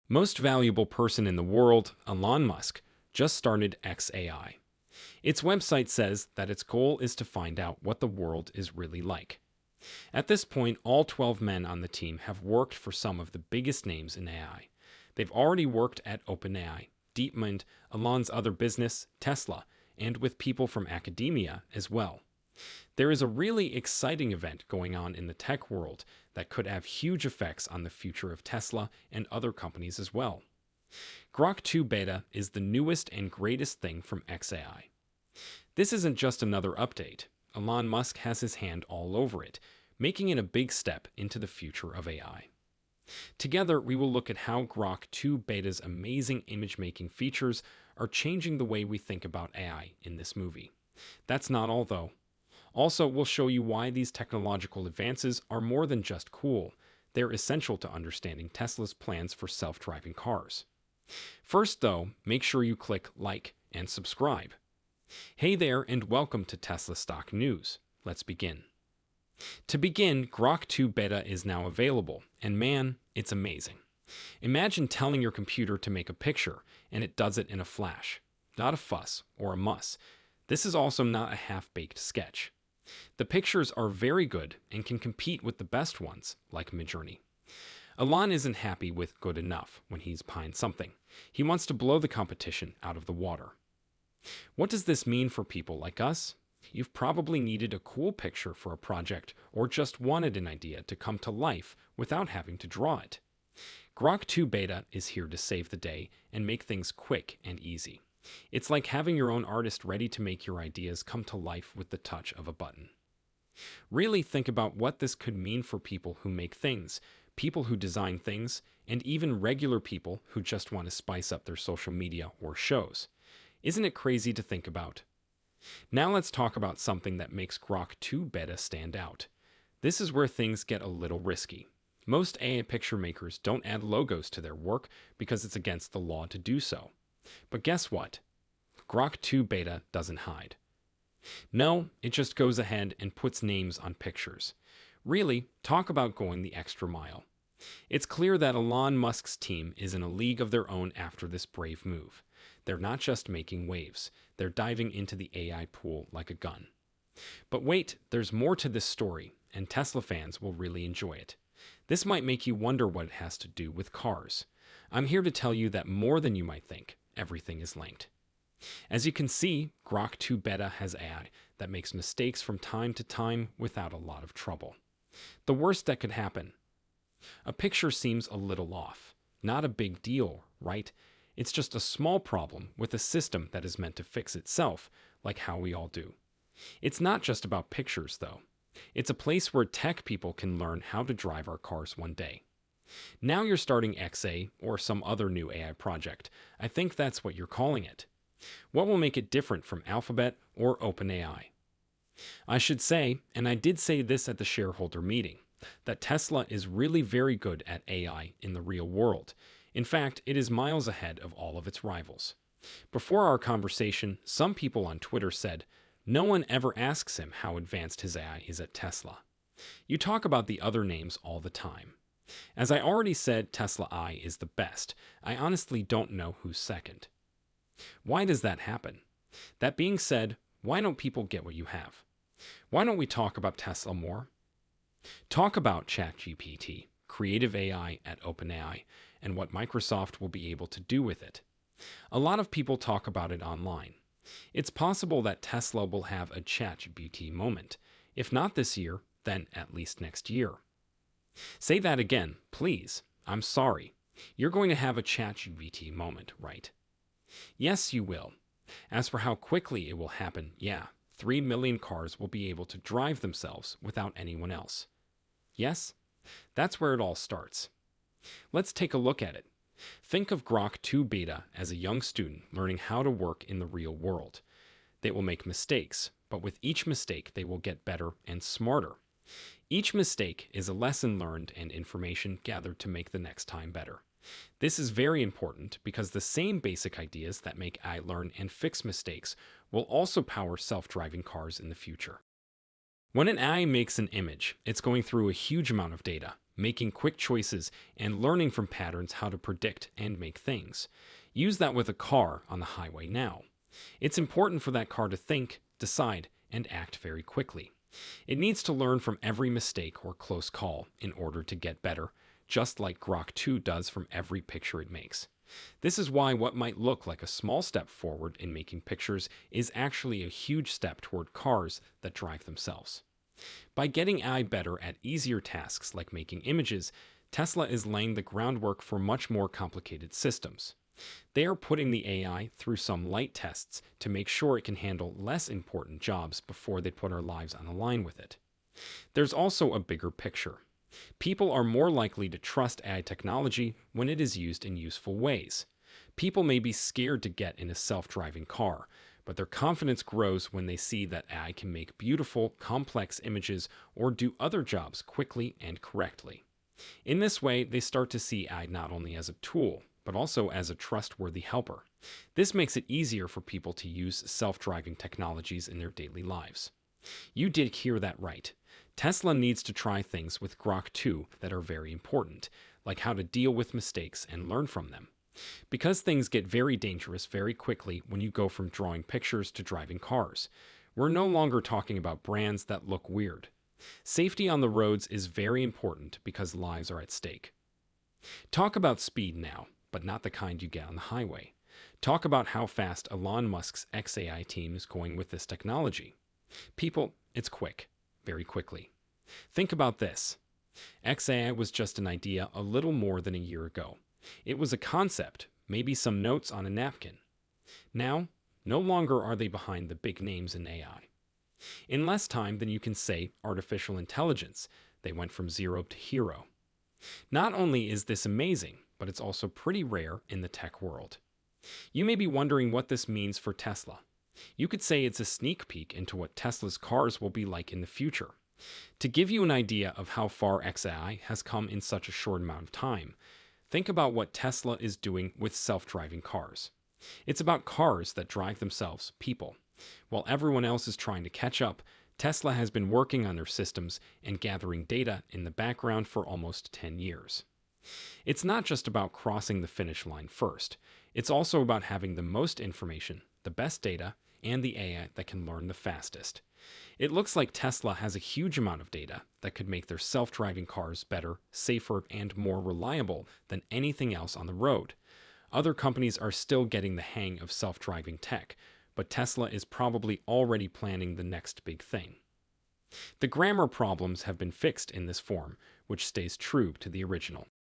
Most valuable person in the world, Elon Musk, just started XAI. Its website says that its goal is to find out what the world is really like. At this point, all 12 men on the team have worked for some of the biggest names in AI. They've already worked at OpenAI, DeepMind, Elon's other business, Tesla, and with people from academia as well. There is a really exciting event going on in the tech world that could have huge effects on the future of Tesla and other companies as well. Grok 2 Beta is the newest and greatest thing from XAI. This isn't just another update. Elon Musk has his hand all over it, making it a big step into the future of AI. Together, we will look at how Grok 2 Beta's amazing image-making features are changing the way we think about AI in this movie. That's not all, though. Also, we'll show you why these technological advances are more than just cool. They're essential to understanding Tesla's plans for self-driving cars. First, though, make sure you click like and subscribe. Hey there, and welcome to Tesla Stock News. Let's begin. To begin, Grok 2 Beta is now available, and man, it's amazing. Imagine telling your computer to make a picture, and it does it in a flash. Not a fuss or a muss. This is also not a half-baked sketch. The pictures are very good and can compete with the best ones, like Midjourney. Elon isn't happy with good enough when he's behind something. He wants to blow the competition out of the water. What does this mean for people like us? You've probably needed a cool picture for a project or just wanted an idea to come to life without having to draw it. Grok 2 Beta is here to save the day and make things quick and easy. It's like having your own artist ready to make your ideas come to life with the touch of a button. Really think about what this could mean for people who make things, people who design things, and even regular people who just want to spice up their social media or shows. Isn't it crazy to think about? Now let's talk about something that makes Grok 2 Beta stand out. This is where things get a little risky. Most AI picture makers don't add logos to their work because it's against the law to do so. But guess what? Grok 2 Beta doesn't hide. No, it just goes ahead and puts names on pictures. Really, talk about going the extra mile. It's clear that Elon Musk's team is in a league of their own after this brave move. They're not just making waves, they're diving into the AI pool like a gun. But wait, there's more to this story, and Tesla fans will really enjoy it. This might make you wonder what it has to do with cars. I'm here to tell you that more than you might think, everything is linked. As you can see, Grok 2 Beta has AI that makes mistakes from time to time without a lot of trouble. The worst that could happen: a picture seems a little off. Not a big deal, right? It's just a small problem with a system that is meant to fix itself, like how we all do. It's not just about pictures, though. It's a place where tech people can learn how to drive our cars one day. Now you're starting XA or some other new AI project. I think that's what you're calling it. What will make it different from Alphabet or OpenAI? I should say, and I did say this at the shareholder meeting, that Tesla is really very good at AI in the real world. In fact, it is miles ahead of all of its rivals. Before our conversation, some people on Twitter said, no one ever asks him how advanced his AI is at Tesla. You talk about the other names all the time. As I already said, Tesla AI is the best. I honestly don't know who's second. Why does that happen? That being said, why don't people get what you have? Why don't we talk about Tesla more? Talk about ChatGPT, creative AI at OpenAI, and what Microsoft will be able to do with it. A lot of people talk about it online. It's possible that Tesla will have a ChatGPT moment. If not this year, then at least next year. Say that again, please. I'm sorry. You're going to have a ChatGPT moment, right? Yes, you will. As for how quickly it will happen, yeah, 3 million cars will be able to drive themselves without anyone else. Yes? That's where it all starts. Let's take a look at it. Think of Grok 2 Beta as a young student learning how to work in the real world. They will make mistakes, but with each mistake they will get better and smarter. Each mistake is a lesson learned and information gathered to make the next time better. This is very important because the same basic ideas that make AI learn and fix mistakes will also power self-driving cars in the future. When an AI makes an image, it's going through a huge amount of data, making quick choices, and learning from patterns how to predict and make things. Use that with a car on the highway now. It's important for that car to think, decide, and act very quickly. It needs to learn from every mistake or close call in order to get better, just like Grok 2 does from every picture it makes. This is why what might look like a small step forward in making pictures is actually a huge step toward cars that drive themselves. By getting AI better at easier tasks like making images, Tesla is laying the groundwork for much more complicated systems. They are putting the AI through some light tests to make sure it can handle less important jobs before they put our lives on the line with it. There's also a bigger picture. People are more likely to trust AI technology when it is used in useful ways. People may be scared to get in a self-driving car, but their confidence grows when they see that AI can make beautiful, complex images or do other jobs quickly and correctly. In this way, they start to see AI not only as a tool, but also as a trustworthy helper. This makes it easier for people to use self-driving technologies in their daily lives. You did hear that right. Tesla needs to try things with Grok 2 that are very important, like how to deal with mistakes and learn from them. Because things get very dangerous very quickly when you go from drawing pictures to driving cars. We're no longer talking about brands that look weird. Safety on the roads is very important because lives are at stake. Talk about speed now, but not the kind you get on the highway. Talk about how fast Elon Musk's XAI team is going with this technology. People, it's quick, very quickly. Think about this. XAI was just an idea a little more than a year ago. It was a concept, maybe some notes on a napkin. Now, no longer are they behind the big names in AI. In less time than you can say artificial intelligence, they went from zero to hero. Not only is this amazing, but it's also pretty rare in the tech world. You may be wondering what this means for Tesla. You could say it's a sneak peek into what Tesla's cars will be like in the future. To give you an idea of how far XAI has come in such a short amount of time, think about what Tesla is doing with self-driving cars. It's about cars that drive themselves, people. While everyone else is trying to catch up, Tesla has been working on their systems and gathering data in the background for almost 10 years. It's not just about crossing the finish line first. It's also about having the most information, the best data, and the AI that can learn the fastest. It looks like Tesla has a huge amount of data that could make their self-driving cars better, safer, and more reliable than anything else on the road. Other companies are still getting the hang of self-driving tech, but Tesla is probably already planning the next big thing. The grammar problems have been fixed in this form, which stays true to the original.